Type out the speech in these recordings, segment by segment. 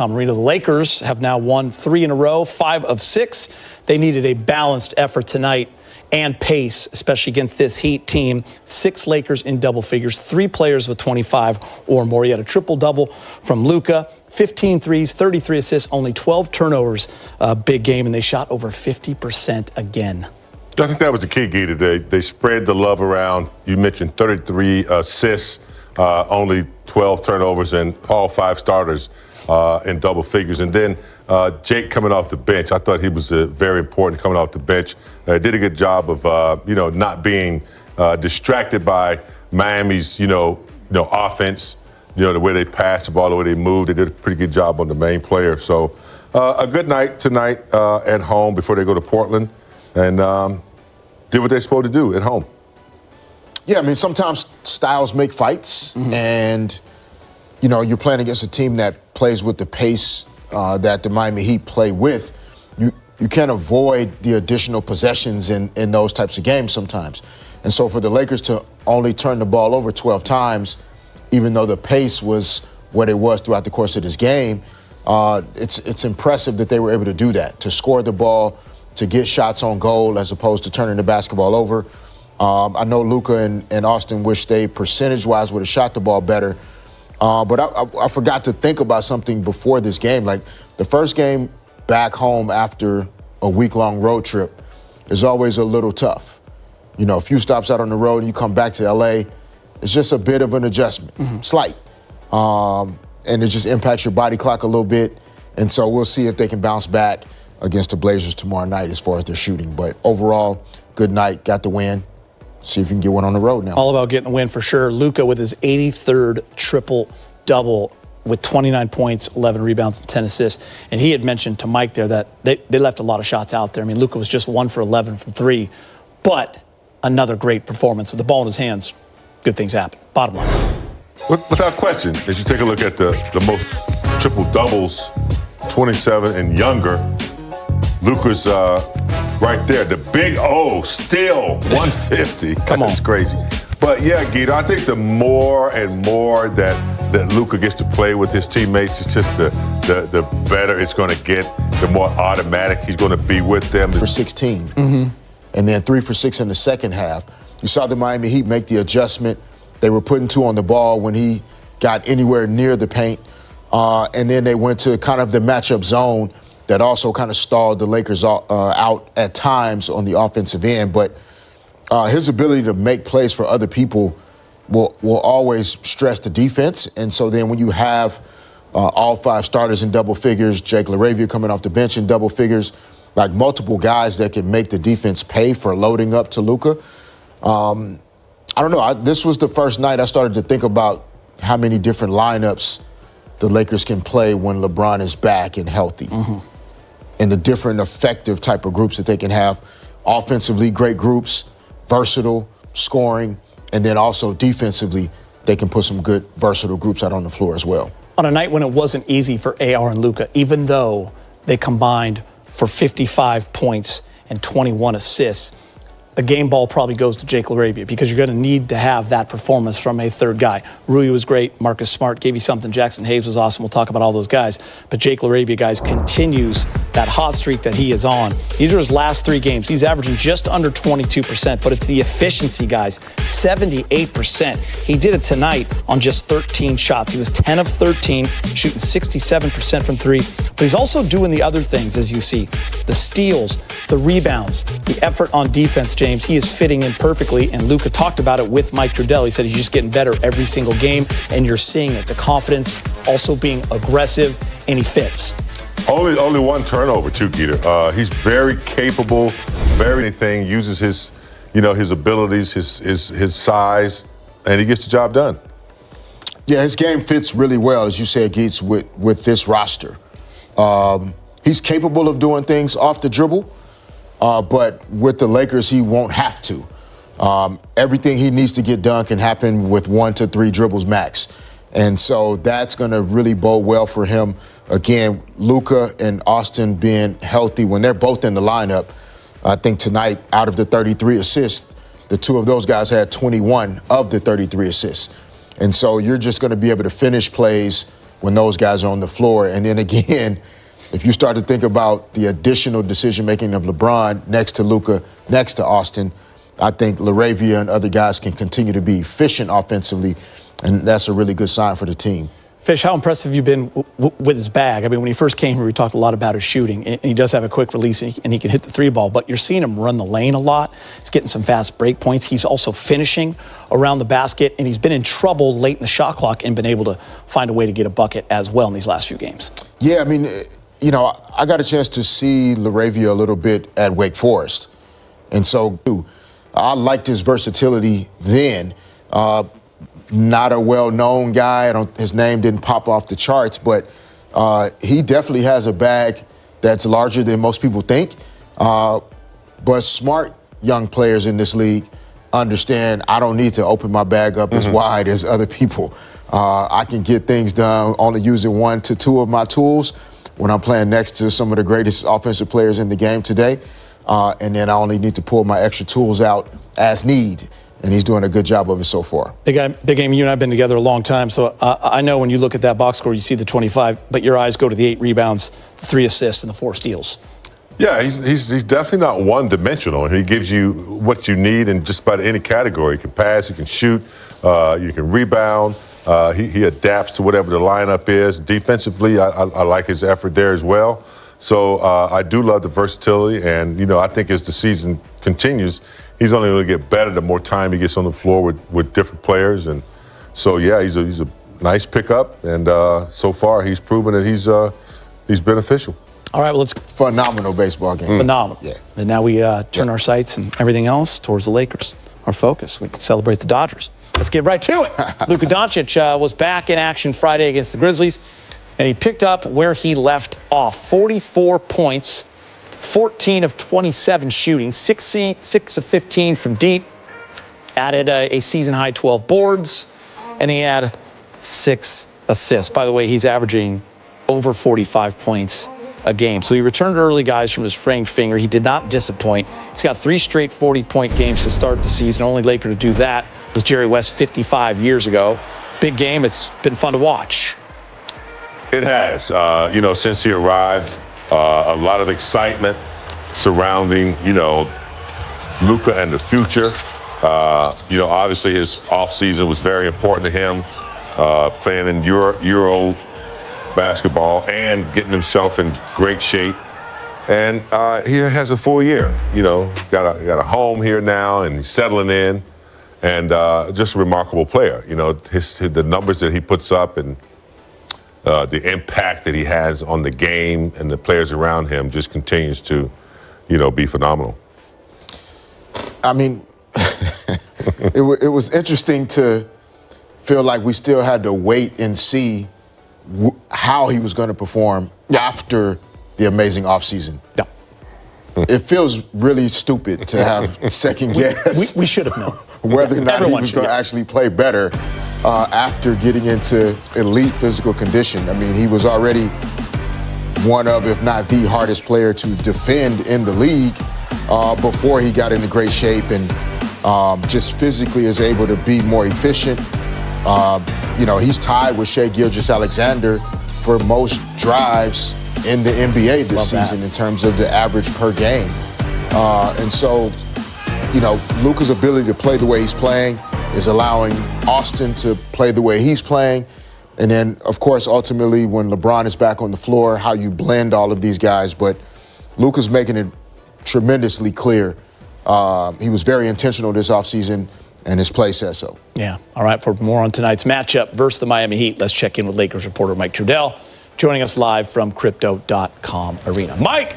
Arena. The Lakers have now won 3 in a row, 5 of 6. They needed a balanced effort tonight and pace, especially against this Heat team. 6 Lakers in double figures, 3 players with 25 or more. You had a triple-double from Luka, 15 threes, 33 assists, only 12 turnovers. Big game, and they shot over 50% again. I think that was the key, Gita. They spread the love around. You mentioned 33 assists, only 12 turnovers, and all 5 starters in double figures. And then Jake coming off the bench, I thought he was very important coming off the bench. Did a good job of not being distracted by Miami's offense. The way they passed the ball, the way they moved. They did a pretty good job on the main player. So a good night tonight at home before they go to Portland, and did what they're supposed to do at home. Yeah, I mean, sometimes styles make fights, and you're playing against a team that plays with the pace that the Miami Heat play with. You can't avoid the additional possessions in those types of games sometimes. And so for the Lakers to only turn the ball over 12 times, even though the pace was what it was throughout the course of this game, it's impressive that they were able to do that, to score the ball, to get shots on goal as opposed to turning the basketball over. I know Luka and Austin wish they percentage-wise would have shot the ball better. But I forgot to think about something before this game. Like, the first game back home after a week-long road trip is always a little tough. A few stops out on the road and you come back to L.A., it's just a bit of an adjustment, slight. And it just impacts your body clock a little bit. And so we'll see if they can bounce back against the Blazers tomorrow night as far as their shooting. But overall, good night, got the win. See if you can get one on the road now. All about getting the win for sure. Luka with his 83rd triple-double with 29 points, 11 rebounds, and 10 assists. And he had mentioned to Mike there that they left a lot of shots out there. I mean, Luka was just 1 for 11 from 3, but another great performance. With the ball in his hands, good things happen. Bottom line. Without question, as you take a look at the most triple-doubles, 27 and younger, Luka's right there. The big O, still 150. Come on. That's crazy. But yeah, Guido, I think the more and more that Luka gets to play with his teammates, it's just the better it's going to get, the more automatic he's going to be with them. For 16, and then 3 for 6 in the second half. You saw the Miami Heat make the adjustment. They were putting 2 on the ball when he got anywhere near the paint. And then they went to kind of the matchup zone that also kind of stalled the Lakers out at times on the offensive end. But his ability to make plays for other people will always stress the defense. And so then when you have all 5 starters in double figures, Jake LaRavia coming off the bench in double figures, like multiple guys that can make the defense pay for loading up to Luka. I don't know. This was the first night I started to think about how many different lineups the Lakers can play when LeBron is back and healthy. And the different effective type of groups that they can have. Offensively, great groups, versatile, scoring, and then also defensively, they can put some good, versatile groups out on the floor as well. On a night when it wasn't easy for AR and Luka, even though they combined for 55 points and 21 assists, the game ball probably goes to Jake LaRavia because you're going to need to have that performance from a third guy. Rui was great. Marcus Smart gave you something. Jackson Hayes was awesome. We'll talk about all those guys. But Jake LaRavia, guys, continues that hot streak that he is on. These are his last 3 games. He's averaging just under 22%, but it's the efficiency, guys, 78%. He did it tonight on just 13 shots. He was 10 of 13, shooting 67% from 3. But he's also doing the other things, as you see, the steals, the rebounds, the effort on defense. James, he is fitting in perfectly, and Luka talked about it with Mike Trudell. He said he's just getting better every single game, and you're seeing it. The confidence, also being aggressive, and he fits. Only 1 turnover, too, Geeter. He's very capable, very anything, uses his abilities, his size, and he gets the job done. Yeah, his game fits really well, as you said, Geets, with this roster. He's capable of doing things off the dribble. But with the Lakers, he won't have to. Everything he needs to get done can happen with 1 to 3 dribbles max. And so that's going to really bode well for him. Again, Luka and Austin being healthy, when they're both in the lineup, I think tonight, out of the 33 assists, the 2 of those guys had 21 of the 33 assists. And so you're just going to be able to finish plays when those guys are on the floor. And then again, if you start to think about the additional decision-making of LeBron next to Luka, next to Austin, I think LaRavia and other guys can continue to be efficient offensively, and that's a really good sign for the team. Fish, how impressive have you been with his bag? I mean, when he first came here, we talked a lot about his shooting, and he does have a quick release, and he can hit the three ball, but you're seeing him run the lane a lot. He's getting some fast break points. He's also finishing around the basket, and he's been in trouble late in the shot clock and been able to find a way to get a bucket as well in these last few games. Yeah, I mean, you know, I got a chance to see LaRavia a little bit at Wake Forest, and so I liked his versatility then. Not a well-known guy. His name didn't pop off the charts, but he definitely has a bag that's larger than most people think. But smart young players in this league understand I don't need to open my bag up as wide as other people. I can get things done only using 1 to 2 of my tools when I'm playing next to some of the greatest offensive players in the game today. And then I only need to pull my extra tools out as need. And he's doing a good job of it so far. Big Game, you and I have been together a long time, so I know when you look at that box score, you see the 25, but your eyes go to the 8 rebounds, the 3 assists, and the 4 steals. Yeah, he's definitely not one-dimensional. He gives you what you need in just about any category. You can pass, you can shoot, you can rebound. He adapts to whatever the lineup is. Defensively, I like his effort there as well. So I do love the versatility, and, you know, I think as the season continues, he's only going to get better the more time he gets on the floor with different players. And so, yeah, he's a nice pickup. And so far, he's proven that he's beneficial. All right, well, let's phenomenal baseball game. Phenomenal. Yeah. And now we turn our sights and everything else towards the Lakers. Our focus. We can celebrate the Dodgers. Let's get right to it. Luka Dončić was back in action Friday against the Grizzlies, and he picked up where he left off. 44 points. 14 of 27 shooting, 6 of 15 from deep, added a season-high 12 boards, and he had 6 assists. By the way, he's averaging over 45 points a game. So he returned early, guys, from his sprained finger. He did not disappoint. He's got 3 straight 40-point games to start the season. Only Laker to do that was Jerry West 55 years ago. Big game. It's been fun to watch. It has. You know, since he arrived, a lot of excitement surrounding, you know, Luka and the future. You know, obviously his offseason was very important to him, playing in Euro basketball and getting himself in great shape. And he has a full year. You know, got a home here now, and he's settling in, and just a remarkable player. You know, the numbers that he puts up and the impact that he has on the game and the players around him just continues to, you know, be phenomenal. I mean, it was interesting to feel like we still had to wait and see how he was going to perform after the amazing offseason. Yeah. It feels really stupid to have second guess. We should have known whether or not he was going to actually play better after getting into elite physical condition. I mean, he was already one of, if not the hardest player to defend in the league before he got into great shape, and just physically is able to be more efficient. You know, he's tied with Shai Gilgeous-Alexander for most drives in the NBA this season in terms of the average per game. And so, you know, Luka's ability to play the way he's playing is allowing Austin to play the way he's playing. And then, of course, ultimately, when LeBron is back on the floor, how you blend all of these guys. But Luka's making it tremendously clear. He was very intentional this offseason, and his play says so. Yeah. All right, for more on tonight's matchup versus the Miami Heat, let's check in with Lakers reporter Mike Trudell, joining us live from Crypto.com Arena. Mike!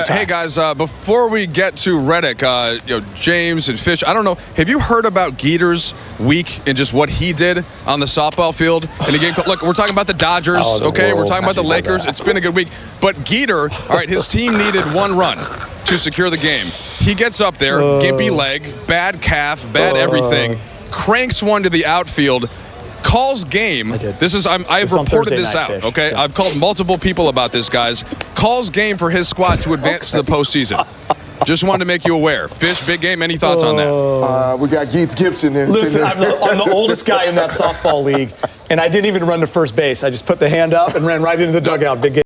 Hey guys, before we get to Redick, you know, James and Fish, I don't know, have you heard about Geeter's week and just what he did on the softball field in a game? Look, we're talking about the Dodgers, okay? We're talking about the Lakers. It's been a good week. But Geeter, all right, his team needed 1 run to secure the game. He gets up there, gimpy leg, bad calf, bad everything, cranks one to the outfield, calls game. I've reported this out, Fish. Okay? Yeah. I've called multiple people about this, guys. Calls game for his squad to advance to the postseason. Just wanted to make you aware. Fish, big game. Any thoughts on that? We got Geets Gibson in. Listen, I'm the oldest guy in that softball league, and I didn't even run to first base. I just put the hand up and ran right into the dugout. Big game.